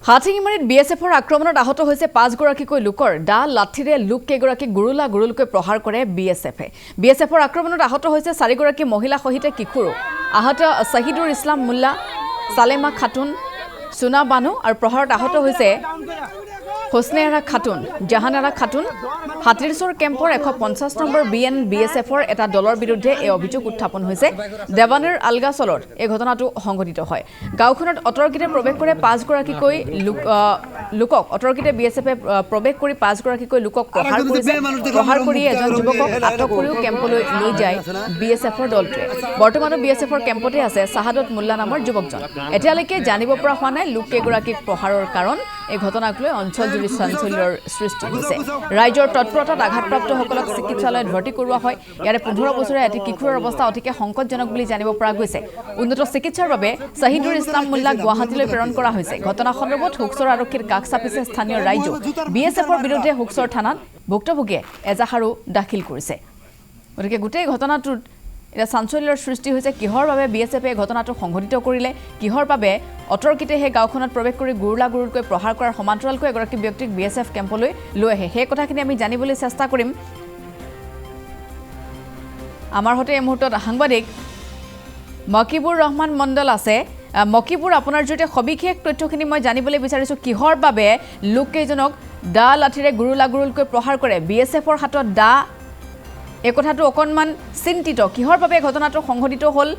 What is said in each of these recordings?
হাতীমাৰীত বিএছএফৰ আক্ৰমণত আহত হৈছে 5 গৰাকীকৈ লোকৰ দা লাঠিৰে লোক কেইগৰাকী গুৰুলকৈ প্ৰহাৰ কৰে বিএছএফে। বিএছএফৰ আক্ৰমণত আহত হৈছে 4 গৰাকী মহিলা সহিতে কিশোৰ। আহত শহীদুৰ ইছলাম মুল্লা, সালেমা খাতুন, সুনা বানু আৰু প্ৰহাৰত আহত হৈছে হোসনেৰা খাতুন, জাহানাৰা খাতুন। হাতীৰচৰ কেম্পৰ 150 নম্বৰ বিএছএফৰ এটা দলৰ বিৰুদ্ধে এই অভিযোগ উত্থাপন হৈছে। দেৱানৰ আলগাছলত এই ঘটনাটো সংঘটিত হয়। গাঁওখনত অতৰ্কিতে প্ৰৱেশ কৰে 5 গৰাকীকৈ লোকক অতৰ্কিতে বিএছএফে প্ৰৱেশ কৰি 5 গৰাকীকৈ লোকক প্ৰহাৰ কৰিছে। প্ৰহাৰ কৰি এজন যুৱকক আটক কৰিও কেম্পলৈ লৈ যায় বিএছএফৰ দলটোৱে। বৰ্তমানো বিএছএফৰ কেম্পতে আছে শাহাদত মোল্লা নামৰ যুৱকজন। এতিয়ালৈকে জানিব পৰা হোৱা নাই লোক কেইগৰাকীক প্ৰহাৰৰ কাৰণ। এই ঘটনাক লৈ অঞ্চলজুৰি চাঞ্চল্যৰ সৃষ্টি হৈছে। ৰাইজৰ তৎপৰতাত আঘাতপ্ৰাপ্তসকলক চিকিৎসালয়ত ভৰ্তি কৰোৱা হয়। ইয়াৰে 15 বছৰীয়া এটি কিশোৰৰ অৱস্থা অতিকে সংকটজনক বুলি জানিব পৰা গৈছে। উন্নত চিকিৎসাৰ বাবে শহীদুৰ ইছলাম মুল্লাক গুৱাহাটীলৈ প্ৰেৰণ কৰা হৈছে। ঘটনা সন্দৰ্ভত হুকচৰ আৰক্ষীৰ কাষ চাপিছে স্থানীয় ৰাইজো। বিএছএফৰ বিৰুদ্ধে হুকচৰ থানাত ভুক্তভোগীয়ে এজাহাৰো দাখিল কৰিছে। গতিকে গোটেই ঘটনাটোত এটা চাঞ্চল্যৰ সৃষ্টি হৈছে। কিহৰ বাবে বিএছএফে ঘটনাটো সংঘটিত কৰিলে, কিহৰ বাবে অতৰ্কিতে সেই গাঁওখনত প্ৰৱেশ কৰি গুৰুলকৈ প্ৰহাৰ কৰাৰ সমান্তৰালকৈ এগৰাকী ব্যক্তিক বিএছএফ কেম্পলৈ লৈ আহে, সেই কথাখিনি আমি জানিবলৈ চেষ্টা কৰিম। আমাৰ সৈতে এই মুহূৰ্তত সাংবাদিক মকিবুৰ ৰহমান মণ্ডল আছে। মকিবুৰ, আপোনাৰ জৰিয়তে সবিশেষ তথ্যখিনি মই জানিবলৈ বিচাৰিছোঁ। কিহৰ বাবে লোককেইজনক দা লাঠিৰে গুৰুলকৈ প্ৰহাৰ কৰে? বিএছএফৰ হাতত দা, এই কথাটো অকণমান চিন্তিত। কিহৰ বাবে ঘটনাটো সংঘটিত হ'ল?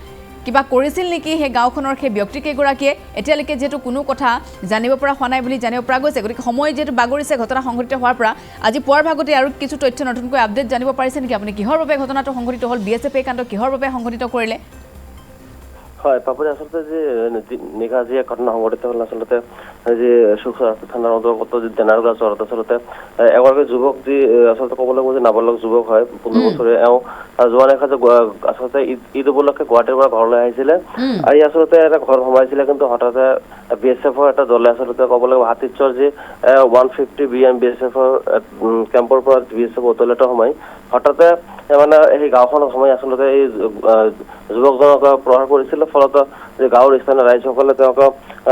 কিবা কৰিছিল নেকি সেই গাঁওখনৰ সেই ব্যক্তিকেইগৰাকীয়ে? এতিয়ালৈকে যিহেতু কোনো কথা জানিব পৰা হোৱা নাই বুলি জানিব পৰা গৈছে। গতিকে সময় যিহেতু বাগৰিছে ঘটনা সংঘটিত হোৱাৰ পৰা, আজি পুৱাৰ ভাগতে আৰু কিছু তথ্য নতুনকৈ আপডেট জানিব পাৰিছে নেকি আপুনি? কিহৰ বাবে ঘটনাটো সংঘটিত হ'ল? বিএছএফে কাণ্ড কিহৰ বাবে সংঘটিত কৰিলে? হয় পাপৰি, আচলতে যে নিশা যি ঘটনা সংঘটিত হ'ল, আচলতে যি সুখচৰ থানাৰ অন্তৰ্গত যি দেনাৰগাঁও চহৰত আচলতে এগৰাকী যুৱক, যি আচলতে ক'বলৈ গ'লে নাবালক যুৱক হয়, 15 বছৰীয়া। এওঁ যোৱা নিশা যে আচলতে ঈদ উপলক্ষে গুৱাহাটীৰ পৰা ঘৰলৈ আহিছিলে। আহি আচলতে এটা ঘৰ সোমাইছিলে, কিন্তু হঠাতে বিএছএফৰ এটা দলে আচলতে ক'বলৈ গ'লে হাতীৰচৰ যি 150 বিএছএফৰ কেম্পৰ পৰা বিএছএফ দল এটা সোমাই হঠাতে মানে সেই গাঁওখনত সোমাই আচলতে এই যুৱকজনক প্ৰহাৰ কৰিছিলে। ফলত গাঁৱৰ স্থানীয় ৰাইজসকলে তেওঁক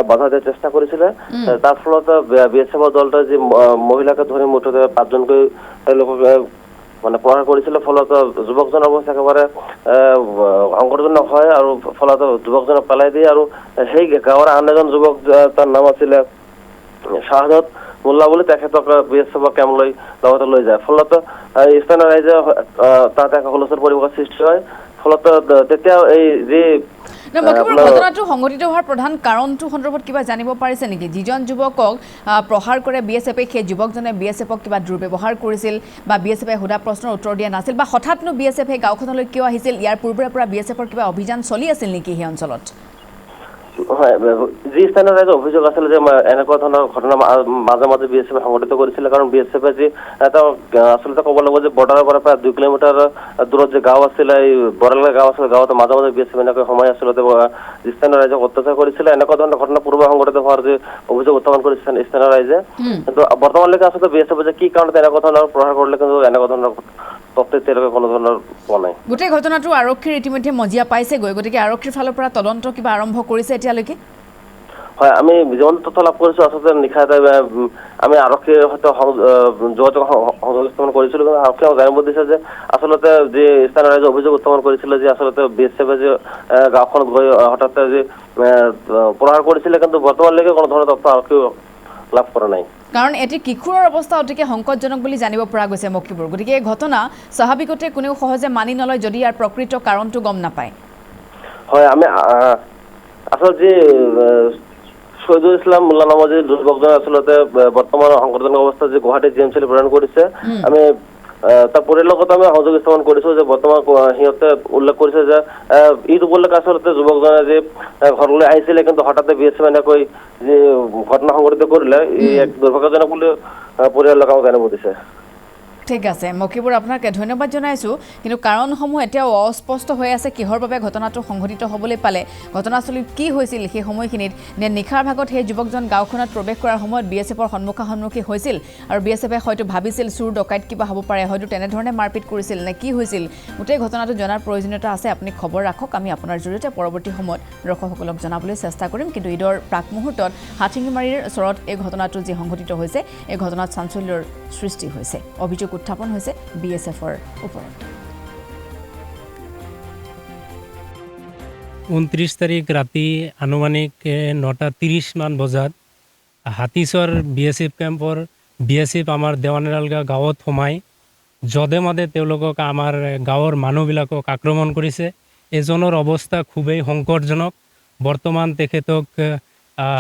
বাধা দিয়াৰ চেষ্টা কৰিছিলে। তাৰ ফলত বিএছএফৰ দলটোৱে যি মহিলাকে ধৰি মুঠতে 5জনকৈ তেওঁলোকক মানে প্ৰহাৰ কৰিছিলে। ফলত যুৱকজনৰ অৱস্থা একেবাৰে সংকটজনক হয় আৰু ফলত যুৱকজনক পেলাই দিয়ে। আৰু সেই গাঁৱৰ আন এজন যুৱক, তাৰ নাম আছিলে শাহাদত মোল্লা বুলি, তেখেতক বিএছএফৰ কেম্পলৈ লগতে লৈ যায়। ফলত স্থানীয় ৰাইজে তাত এক হুলস্থুল পৰিৱেশৰ সৃষ্টি হয়। ফলত তেতিয়া এই যি ঘটনাটো সংঘটিত হোৱাৰ প্ৰধান কাৰণটো সন্দৰ্ভত কিবা জানিব পাৰিছে নেকি? যিজন যুৱকক প্ৰহাৰ কৰে বিএছএফে, সেই যুৱকজনে বিএছএফক কিবা দুৰ্ব্যৱহাৰ কৰিছিল বা বিএছএফে সোধা প্ৰশ্নৰ উত্তৰ দিয়া নাছিল, বা হঠাৎনো বিএছএফে গাঁওখনলৈ কিয় আহিছিল? ইয়াৰ পূৰ্বৰে পৰা বিএছএফৰ কিবা অভিযান চলি আছিল নেকি সেই অঞ্চলত? হয়, যি স্থানীয় ৰাইজৰ অভিযোগ আছিল যে এনেকুৱা ধৰণৰ ঘটনা মাজে মাজে বিএছএফে সংঘটিত কৰিছিলে। কাৰণ বিএছএফে যি এটা আচলতে ক'ব লাগিব যে বৰ্ডাৰৰ পৰা প্ৰায় 2 কিলোমিটাৰ দূৰত যে গাঁও আছিলে, এই বৰালা গাঁও আছিলে, গাঁৱত মাজে মাজে বিএছএফে এনেকৈ সময় আচলতে স্থানীয় ৰাইজক অত্যাচাৰ কৰিছিলে। এনেকুৱা ধৰণৰ ঘটনা পূৰ্বে সংঘটিত হোৱাৰ যে অভিযোগ উত্থাপন কৰিছে স্থানীয় ৰাইজে। কিন্তু বৰ্তমানলৈকে আচলতে বিএছএফে যে কি কাৰণত এনেকুৱা ধৰণৰ প্ৰহাৰ কৰিলে, কিন্তু এনেকুৱা ধৰণৰ কোনো ধৰণৰ পোৱা নাই। গোটেই ঘটনাটো আৰক্ষীৰ ইতিমধ্যে মজিয়া পাইছেগৈ। গতিকে আৰক্ষীৰ ফালৰ পৰা তদন্ত কিবা আৰম্ভ কৰিছে এতিয়ালৈকে? হয়, আমি যিমান তথ্য লাভ কৰিছোঁ, আচলতে নিশা আমি আৰক্ষীৰ সৈতে যোগাযোগ স্থাপন কৰিছিলোঁ। কিন্তু আৰক্ষীয়ে জানিব দিছে যে আচলতে যি স্থানীয় ৰাইজে অভিযোগ উত্থাপন কৰিছিলে যে আচলতে বিএছএফে যে গাঁওখনত গৈ হঠাতে যি প্ৰহাৰ কৰিছিলে, কিন্তু বৰ্তমানলৈকে কোনো ধৰণৰ তথ্য আৰক্ষীয়ে লাভ কৰা নাই। কাৰণ এটি কিশোৰৰ অৱস্থা অতিকে সংকটজনক বুলি জানিব পৰা গৈছে মকিবুৰ। গতিকে এই ঘটনা স্বাভাৱিকতে কোনেও সহজে মানি নলয় যদি ইয়াৰ প্ৰকৃত কাৰণটো গম নাপায়। হয়, আমি আচলতে যি শহীদুল ইছলাম মোল্লা নামৰ যি যুৱকজন আচলতে বৰ্তমান সংকটজনক অৱস্থাত যি গুৱাহাটী জিএমচিলৈ প্ৰেৰণ কৰিছে, আমি তাৰ পৰিয়ালৰ লগত আমি সংযোগ স্থাপন কৰিছোঁ। যে বৰ্তমান সিহঁতে উল্লেখ কৰিছে যে ঈদ উপলক্ষে আচলতে যুৱকজনে যি ঘৰলৈ আহিছিলে, কিন্তু হঠাতে বিএছএফে এনেকৈ যি ঘটনা সংঘটিত কৰিলে, ই এক দুৰ্ভাগ্যজনক বুলি পৰিয়ালৰ লোকক জানিব দিছে। ঠিক আছে মকিবুৰ আপোনাক ধন্যবাদ জনাইছোঁ কিন্তু কাৰণসমূহ এতিয়াও অস্পষ্ট হৈ আছে কিহৰ বাবে ঘটনাটো সংঘটিত হ'বলৈ পালে ঘটনাস্থলীত কি হৈছিল সেই সময়খিনিত নে নিশাৰ ভাগত সেই যুৱকজন গাঁওখনত প্ৰৱেশ কৰাৰ সময়ত বিএছএফৰ সন্মুখী হৈছিল আৰু বিএছএফে হয়তো ভাবিছিল চুৰ ডকাইত কিবা হ'ব পাৰে হয়তো তেনেধৰণে মাৰপিট কৰিছিল নে কি হৈছিল গোটেই ঘটনাটো জনাৰ প্ৰয়োজনীয়তা আছে আপুনি খবৰ ৰাখক আমি আপোনাৰ জৰিয়তে পৰৱৰ্তী সময়ত দৰ্শকসকলক জনাবলৈ চেষ্টা কৰিম কিন্তু ঈদৰ প্ৰাক মুহূৰ্তত হাথিঙিমাৰীৰ ওচৰত এই ঘটনাটো যি সংঘটিত হৈছে এই ঘটনাত চাঞ্চল্যৰ সৃষ্টি হৈছে অভিযোগ উত্থাপন হৈছে বিএছএফৰ ওপৰত 29 তাৰিখ ৰাতি আনুমানিক 9:30 মান বজাত হাতীচৰ বিএছএফ কেম্পৰ বিএছএফ আমাৰ দেৱানেৰালগা গাঁৱত সোমাই যধে মধে তেওঁলোকক আমাৰ গাঁৱৰ মানুহবিলাকক আক্ৰমণ কৰিছে এজনৰ অৱস্থা খুবেই সংকটজনক বৰ্তমান তেখেতক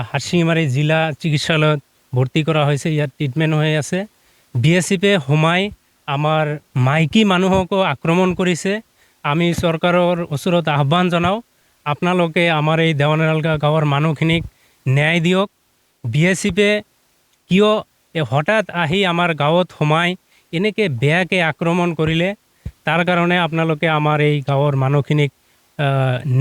হাথিঙিমাৰী জিলা চিকিৎসালয়ত ভৰ্তি কৰা হৈছে ইয়াত ট্ৰিটমেণ্ট হৈ আছে বিএছএফে সোমাই আমাৰ মাইকী মানুহকো আক্ৰমণ কৰিছে আমি চৰকাৰৰ ওচৰত আহ্বান জনাওঁ আপোনালোকে আমাৰ এই দেৱানেৰালগা গাঁৱৰ মানুহখিনিক ন্যায় দিয়ক বিএছএফে কিয় হঠাৎ আহি আমাৰ গাঁৱত সোমাই এনেকৈ বেয়াকৈ আক্ৰমণ কৰিলে তাৰ কাৰণে আপোনালোকে আমাৰ এই গাঁৱৰ মানুহখিনিক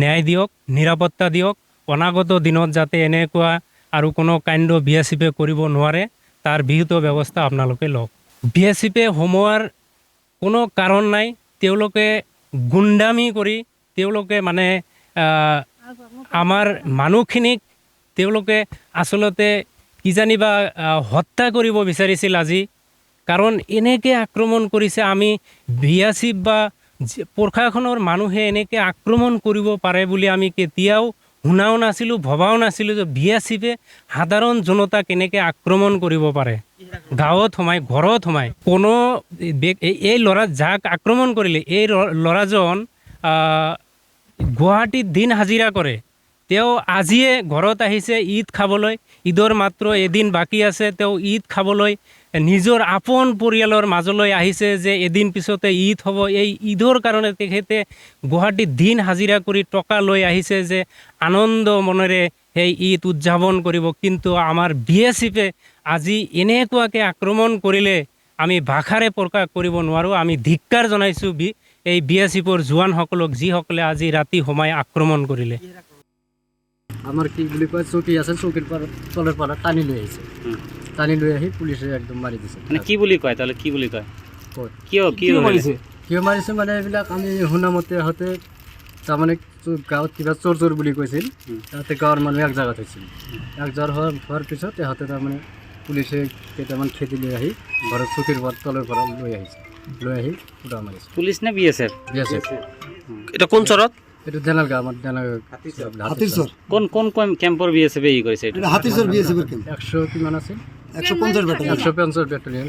ন্যায় দিয়ক নিৰাপত্তা দিয়ক অনাগত দিনত যাতে এনেকুৱা আৰু কোনো কাণ্ড বিএছএফে কৰিব নোৱাৰে তাৰ বিহিত ব্যৱস্থা আপোনালোকে লওক বিএছএফে সোমোৱাৰ কোনো কাৰণ নাই তেওঁলোকে গুণ্ডামি কৰি তেওঁলোকে মানে আমাৰ মানুহখিনিক তেওঁলোকে আচলতে কিজানিবা হত্যা কৰিব বিচাৰিছিল আজি কাৰণ এনেকৈ আক্ৰমণ কৰিছে আমি বিএছএফ বা প্ৰশাসনৰ মানুহে এনেকৈ আক্ৰমণ কৰিব পাৰে বুলি আমি কেতিয়াও শুনাও নাছিলোঁ ভবাও নাছিলোঁ যে বিএছএফে সাধাৰণ জনতাক এনেকৈ আক্ৰমণ কৰিব পাৰে গাঁৱত সোমাই ঘৰত সোমাই কোনো এই ল'ৰা যাক আক্ৰমণ কৰিলে এই ল'ৰাজন গুৱাহাটীত দিন হাজিৰা কৰে তেওঁ আজিয়ে ঘৰত আহিছে ঈদ খাবলৈ ঈদৰ মাত্ৰ এদিন বাকী আছে তেওঁ ঈদ খাবলৈ নিজৰ আপোন পৰিয়ালৰ মাজলৈ আহিছে যে এদিন পিছতে ঈদ হ'ব এই ঈদৰ কাৰণে তেখেতে গুৱাহাটীত দিন হাজিৰা কৰি টকা লৈ আহিছে যে আনন্দ মনেৰে সেই ঈদ উদযাপন কৰিব কিন্তু আমাৰ বিএছএফে আজি এনেকুৱাকৈ আক্ৰমণ কৰিলে আমি ভাষাৰে প্ৰকাশ কৰিব নোৱাৰোঁ আমি ধিক্কাৰ জনাইছোঁ এই বিএছএফৰ জোৱানসকলক যিসকলে আজি ৰাতি সোমাই আক্ৰমণ কৰিলে আমাৰ কি বুলি কয় চকী আছে চকীৰ পৰা তলৰ পৰা টানি লৈ আহিছে টানি লৈ আহি পুলিচে একদম মাৰি দিছে মানে কি বুলি কয় তাহলে কি বুলি কয় কিয় মাৰিছে মানে এইবিলাক আমি শুনামতে আহোঁতে তাৰমানে গাঁৱত কিবা চোৰ বুলি কৈছিল তাতে গাঁৱৰ মানুহ এক জেগাত হৈছিল এক জেগাত হোৱাৰ পিছত ইহঁতে তাৰমানে পুলিচে কেইটামান খেদি লৈ আহি ঘৰত চকীৰ পৰা তলৰ পৰা লৈ আহিছে লৈ আহি ফুটা মাৰিছে পুলিচ নে বিএছএফ এটা কোন চৰত এইটো দেনালগাঁও আমাৰ হাতীৰচৰ কোন কেম্পৰ বিএছএফে ই কৰিছে এটা হাতীৰচৰ বিএছএফৰ কেম্প 100 কিমান আছিল 150 বেটালিয়ন 150 বেটালিয়ন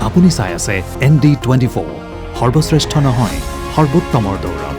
আপুনি চাই আছে ND24 সৰ্বশ্ৰেষ্ঠ নহয় সৰ্বোত্তমৰ দৌৰ